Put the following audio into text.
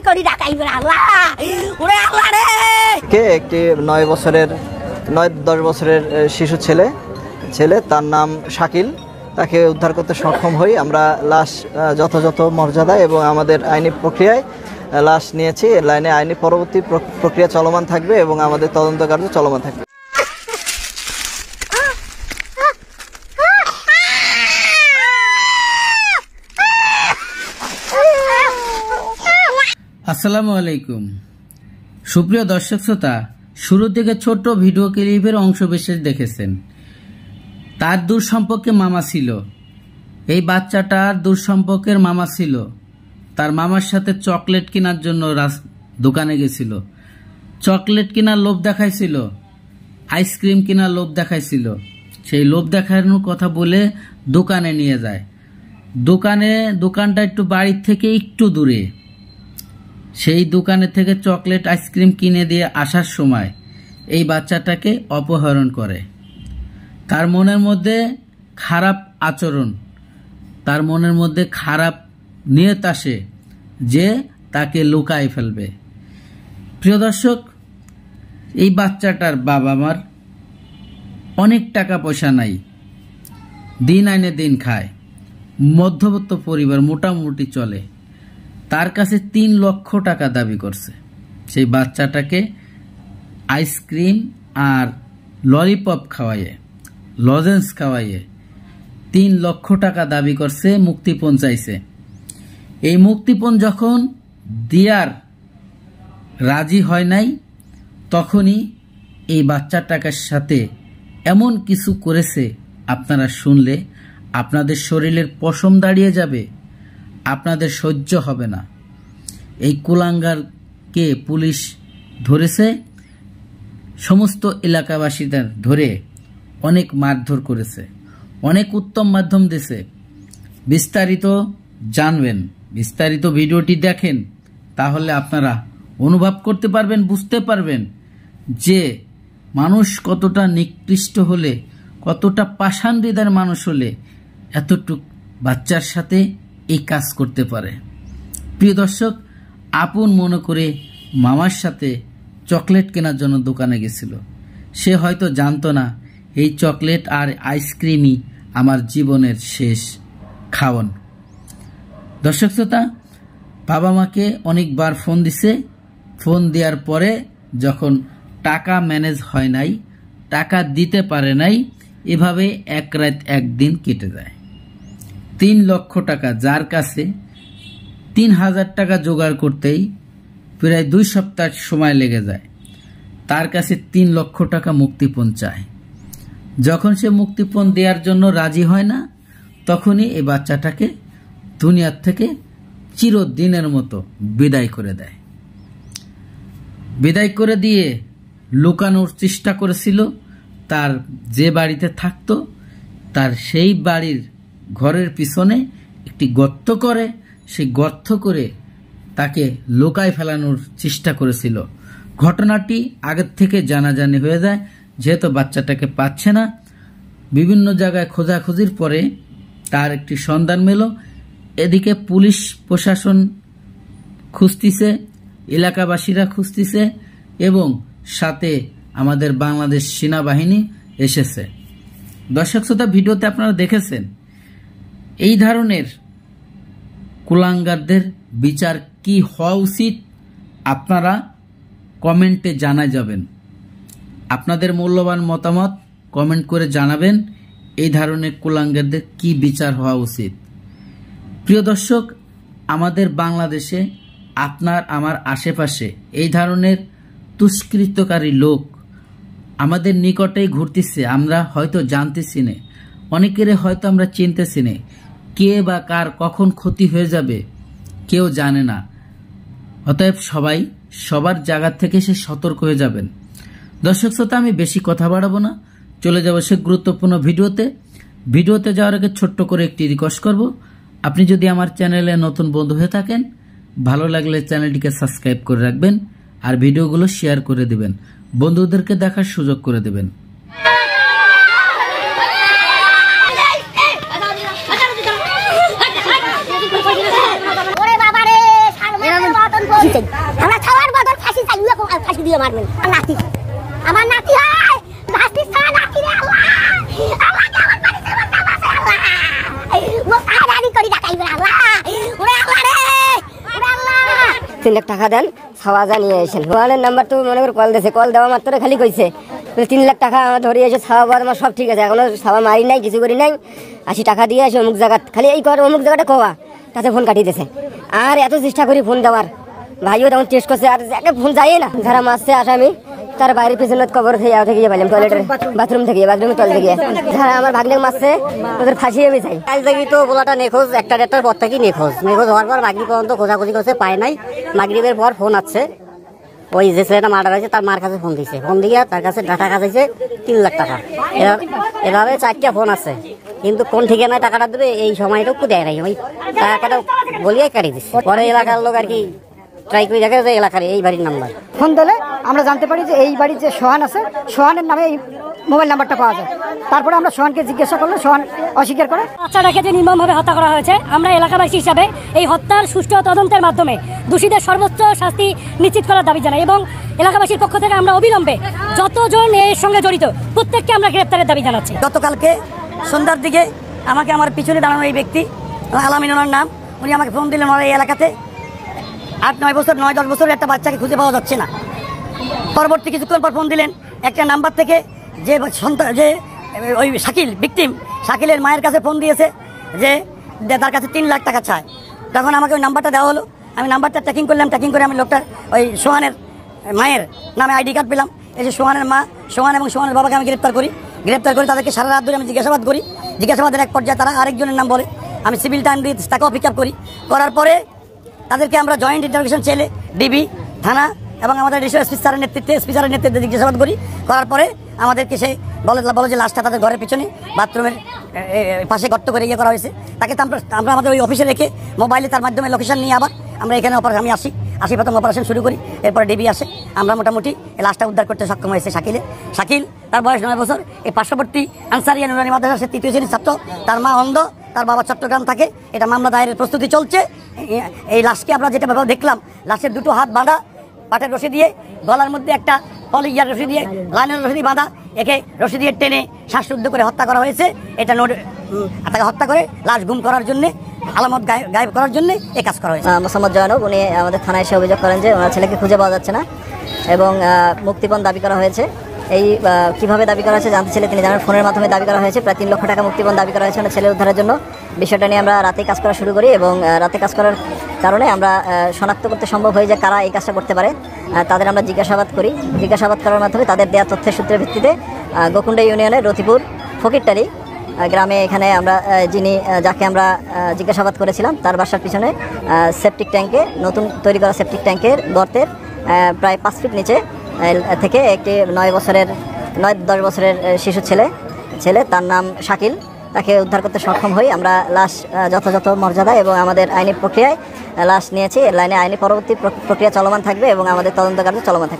তোরি ডাকাই আল্লাহ ওরে আল্লাহ রে কে একটি 9-10 বছরের শিশু ছেলে তার নাম শাকিল, তাকে উদ্ধার করতে সক্ষম হই। আমরা লাশ যথাযথ মর্যাদা এবং আমাদের আইনি প্রক্রিয়ায় লাশ নিয়েছি। লাইনে আইনি পরবর্তী প্রক্রিয়া চলমান থাকবে এবং আমাদের তদন্ত কার্য চলমান থাকবে। আসসালামু আলাইকুম সুপ্রিয় দর্শক শ্রোতা, শুরু থেকে ছোট্ট ভিডিও ক্লিপের অংশ বিশেষ দেখেছেন। তার দূর সম্পর্কে মামা ছিল, এই বাচ্চাটার দূর সম্পর্কের মামা ছিল। তার মামার সাথে চকলেট কেনার জন্য দোকানে গেছিল, চকলেট কেনার লোভ দেখাইছিল, আইসক্রিম কেনার লোভ দেখাইছিল। সেই লোভ দেখানোর কথা বলে দোকানে নিয়ে যায়। দোকানটা একটু বাড়ির থেকে একটু দূরে। সেই দোকানে থেকে চকলেট আইসক্রিম কিনে দিয়ে আসার সময় এই বাচ্চাটাকে অপহরণ করে। তার মনের মধ্যে খারাপ আচরণ, তার মনের মধ্যে খারাপ নিয়ত আসে যে তাকে লুকায় ফেলবে। প্রিয় দর্শক, এই বাচ্চাটার বাবা মার অনেক টাকা পয়সা নাই, দিন আইনে দিন খায়, মধ্যবিত্ত পরিবার মোটামুটি চলে। তার কাছে 3 লক্ষ টাকা দাবি করছে। সেই বাচ্চাটাকে আইসক্রিম আর ললিপপ খাওয়াইয়ে, লজেন্স খাওয়াইয়ে 3 লক্ষ টাকা দাবি করছে, মুক্তিপণ চাইছে। এই মুক্তিপণ যখন দিয়ার রাজি হয় নাই, তখনই এই বাচ্চাটার সাথে এমন কিছু করেছে আপনারা শুনলে আপনাদের শরীরের পশম দাঁড়িয়ে যাবে, আপনাদের সহ্য হবে না। এই কুলাঙ্গারকে পুলিশ ধরেছে, সমস্ত এলাকাবাসীদের ধরে অনেক মারধর করেছে, অনেক উত্তম মাধ্যম দিয়েছে। বিস্তারিত জানবেন, বিস্তারিত ভিডিওটি দেখেন, তাহলে আপনারা অনুভব করতে পারবেন, বুঝতে পারবেন যে মানুষ কতটা নিকৃষ্ট হলে, কতটা পাষাণ হৃদয়ের মানুষ হলে এতটুক বাচ্চার সাথে এই কাজ করতে পারে। প্রিয় দর্শক, আপন মনে করে মামার সাথে চকলেট কেনার জন্য দোকানে গেছিল। সে হয়তো জানতো না এই চকলেট আর আইসক্রিমই আমার জীবনের শেষ খাওয়ান। দর্শক শ্রোতা, বাবা মাকে অনেকবার ফোন দিছে। ফোন দেওয়ার পরে যখন টাকা ম্যানেজ হয় নাই, টাকা দিতে পারে নাই, এভাবে এক রাত একদিন কেটে যায়। 3 লক্ষ টাকা, যার কাছে 3000 টাকা জোগাড় করতেই প্রায় 2 সপ্তাহ সময় লেগে যায়। তার কাছে 3 লক্ষ টাকা মুক্তিপণ চায়। যখন সে মুক্তিপণ দেওয়ার জন্য রাজি হয় না, তখনই এই বাচ্চাটাকে দুনিয়ার থেকে চিরদিনের মতো বিদায় করে দেয়। বিদায় করে দিয়ে লুকানোর চেষ্টা করেছিল। তার যে বাড়িতে থাকতো, তার সেই বাড়ির ঘরের পিছনে একটি গর্ত করে, সেই গর্ত করে তাকে লুকায় ফেলানোর চেষ্টা করেছিল। ঘটনাটি আগের থেকে জানাজানি হয়ে যায়। যেহেতু বাচ্চাটাকে পাচ্ছে না, বিভিন্ন জায়গায় খোঁজাখুঁজির পরে তার একটি সন্ধান মেল। এদিকে পুলিশ প্রশাসন খুঁজতেছে, এলাকাবাসীরা খুঁজতেছে এবং সাথে আমাদের বাংলাদেশ সেনাবাহিনী এসেছে। দর্শক শ্রোতা, ভিডিওতে আপনারা দেখেছেন এই ধরনের কুলাঙ্গারদের বিচার কি হওয়া উচিত। আপনারা কমেন্টে জানা যাবেন, আপনাদের মূল্যবান মতামত কমেন্ট করে জানাবেন এই ধরনের কুলাঙ্গারদের কি বিচার হওয়া উচিত। প্রিয় দর্শক, আমাদের বাংলাদেশে আপনার আমার আশেপাশে এই ধরনের দুষ্কৃতকারী লোক আমাদের নিকটেই ঘুরতেছে। আমরা হয়তো জানতেছি না, অনেকের হয়তো আমরা চিনতেছি না। কে বা কার কখন ক্ষতি হয়ে যাবে কেউ জানে না। অতএব সবাই সবার জায়গা থেকে সে সতর্ক হয়ে যাবেন। দর্শক শ্রোতা, আমি বেশি কথা বাড়াবো না, চলে যাব সে গুরুত্বপূর্ণ ভিডিওতে যাওয়ার আগে ছোট্ট করে একটি রিকোয়েস্ট করব। আপনি যদি আমার চ্যানেলে নতুন বন্ধু হয়ে থাকেন, ভালো লাগলে চ্যানেলটিকে সাবস্ক্রাইব করে রাখবেন আর ভিডিওগুলো শেয়ার করে দিবেন, বন্ধুদেরকে দেখার সুযোগ করে দেবেন। লাঠি দিয়ে মারবেন। নাতি আমার নাতি হয় নাতি ছাড়া নাতি রে আল্লাহ আল্লাহ কেমন পারিছে আল্লাহ ও কারানি করি দেখাইবে আল্লাহ ওরে আল্লাহ রে ওরে আল্লাহ 3 লাখ টাকা দেন ছাওয়া জানিয়ে এসেছেন ওয়ানের নাম্বার তো মনে করে কল দিয়েছে, কল দেওয়া মাত্র খালি কইছে 3 লাখ টাকা আমার ধরে এসে ছাওয়া বার আমার সব ঠিক আছে, এখনো ছাওয়া মারি নাই কিছু করি নাই, 80 টাকা দিয়ে আসে অমুক জায়গা, খালি এই কর অমুক জায়গাটা কোয়া তাতে ফোন কাটিয়ে দিয়েছে। আর এত চেষ্টা করি ফোন দেওয়ার, ভাইও তেমন টেস্ট করছে আর একটা ফোন যায় না। যারা মারছে আসামি তার বাইরের পেছনে কবর থেকে পাইলাম, টয়লেটের বাথরুমের তল থেকে। যারা আমার ভাগ্নে মারছে ওদের ফাঁসিয়ে আমি চাই। কাল থেকে তো বলাটা নেখোঁজ, একটা দেড়টার পর থেকে নেখোঁজ হওয়ার পর মাগরিব পর্যন্ত খোঁজাখুঁজি করছে, পায় নাই। মাগরিবের পর ফোন আসছে, ওই যে ছেলেটা মার্ডার হয়েছে তার মার কাছে ফোন দিয়েছে, ফোন দিয়ে তার কাছে টাকা চাইছে 3 লাখ টাকা। এভাবে 4টা ফোন আছে, কিন্তু কোন ঠিকানায় টাকাটা দেবে এই সময়টুকু দেয় নাই, ওই টাকাটা বলিয়ে কাটিয়ে দিচ্ছে। পরে এলাকার লোক আর কি ট্রাই করে দেখে যে এলাকার এই বাড়ির নাম্বার ফোন দিলে আমরা জানতে পারি যে এই বাড়ির যে সোহান আছে, সোহানের নামে এই মোবাইল নাম্বারটা পাওয়া যায়। তারপরে আমরা সোহানকে জিজ্ঞাসা করলে সোহান অস্বীকার করে। বাচ্চাটাকে যে নির্মমভাবে হত্যা করা হয়েছে, আমরা এলাকাবাসী হিসাবে এই হত্যার সুষ্ঠু তদন্তের মাধ্যমে দোষীদের সর্বোচ্চ শাস্তি নিশ্চিত করার দাবি জানাই এবং এলাকাবাসীর পক্ষ থেকে আমরা অবিলম্বে যতজন এর সঙ্গে জড়িত প্রত্যেককে আমরা গ্রেপ্তারের দাবি জানাচ্ছি। গতকালকে সন্ধ্যার দিকে আমাকে আমার পিছনে দাঁড়ানো এই ব্যক্তি আলামিন ওনার নাম, উনি আমাকে ফোন দিলেন আমার এই এলাকাতে 8-9 বছর 9-10 বছরের একটা বাচ্চাকে খুঁজে পাওয়া যাচ্ছে না। পরবর্তী কিছুক্ষণ পর ফোন দিলেন একটা নাম্বার থেকে, যে ওই শাকিল ভিকটিম, শাকিলের মায়ের কাছে ফোন দিয়েছে যে তার কাছে 3 লাখ টাকা চায়। তখন আমাকে ওই নাম্বারটা দেওয়া হলো, আমি নাম্বারটা ট্র্যাকিং করলাম, ট্র্যাকিং করে আমি লোকটার ওই সোহানের মায়ের নামে আইডি কার্ড পেলাম। এই যে সোহানের মা, সোহান এবং সোহানের বাবাকে আমি গ্রেপ্তার করি তাদেরকে সারা রাত ধরে আমি জিজ্ঞাসাবাদ করি। জিজ্ঞাসাবাদের এক পর্যায়ে তারা আরেকজনের নাম বলে, আমি সিভিল টাইম দিয়ে তাকেও পিক আপ করার পরে তাদেরকে আমরা জয়েন্ট ইন্টারভিউশন ছেলে ডিবি থানা এবং আমাদের এসপি স্যারের নেতৃত্বে জিজ্ঞাসাবাদ করার পরে আমাদেরকে সে বলে যে লাশটা তাদের ঘরের পিছনে বাথরুমের পাশে গর্ত করে করা হয়েছে। তাকে তো আমরা আমাদের ওই অফিসে রেখে মোবাইলে তার মাধ্যমে লোকেশন নিয়ে আবার আমরা এখানে আমি আসি প্রথম অপারেশন শুরু করি, এরপরে ডিবি আসে। আমরা মোটামুটি এই লাশটা উদ্ধার করতে সক্ষম হয়েছে। শাকিল তার বয়স 9 বছর, এই পার্শ্ববর্তী আনসারিয়া নুরানি মাদ্রাসা সে 3য় শ্রেণীর ছাত্র, তার মা অন্ধ, তার বাবা চট্টগ্রাম থাকে। এটা মামলা দায়েরের প্রস্তুতি চলছে। এই লাশকে আমরা যেটা ব্যাপার দেখলাম, লাশের 2টো হাত বাঁধা, পাটের রশি দিয়ে, গলার মধ্যে একটা ইয়ার রশি দিয়ে, লাইনের রশি দিয়ে বাঁধা, একে রশি দিয়ে টেনে শ্বাসরুদ্ধ করে হত্যা করা হয়েছে। এটা তাকে হত্যা করে লাশ গুম করার জন্য, আলামত গায়েব করার জন্য এই কাজ করা হয়েছে। মোসাম্মদ জয়নব উনি আমাদের থানায় এসে অভিযোগ করেন যে ওনার ছেলেকে খুঁজে পাওয়া যাচ্ছে না এবং মুক্তিপণ দাবি করা হয়েছে। এই কিভাবে দাবি করা হয়েছে জানতে চাইলে তিনি জানান ফোনের মাধ্যমে দাবি করা হয়েছে প্রায় 3 লক্ষ টাকা মুক্তিপণ দাবি করা হয়েছে ওনার ছেলে উদ্ধারের জন্য। বিষয়টা নিয়ে আমরা রাতে কাজ করা শুরু করি এবং রাতে কাজ করার কারণে আমরা শনাক্ত করতে সম্ভব হয়ে যায় কারা এই কাজটা করতে পারে। তাদের আমরা জিজ্ঞাসাবাদ করি, জিজ্ঞাসাবাদ করার মাধ্যমে তাদের দেওয়া তথ্যের সূত্রের ভিত্তিতে গোকুন্ডা ইউনিয়নের রতিপুর ফকিরটারি গ্রামে এখানে আমরা যাকে আমরা জিজ্ঞাসাবাদ করেছিলাম তার বাসার পিছনে সেপটিক ট্যাঙ্কে, নতুন তৈরি করা সেপটিক ট্যাঙ্কের গর্তের প্রায় 5 ফিট নিচে থেকে একটি 9-10 বছরের শিশু ছেলে তার নাম শাকিল, তাকে উদ্ধার করতে সক্ষম হই। আমরা লাশ যথাযথ মর্যাদা এবং আমাদের আইনি প্রক্রিয়ায় লাশ নিয়েছি। লাইনে আইনি পরবর্তী প্রক্রিয়া চলমান থাকবে এবং আমাদের তদন্ত কার্য চলমান থাকবে।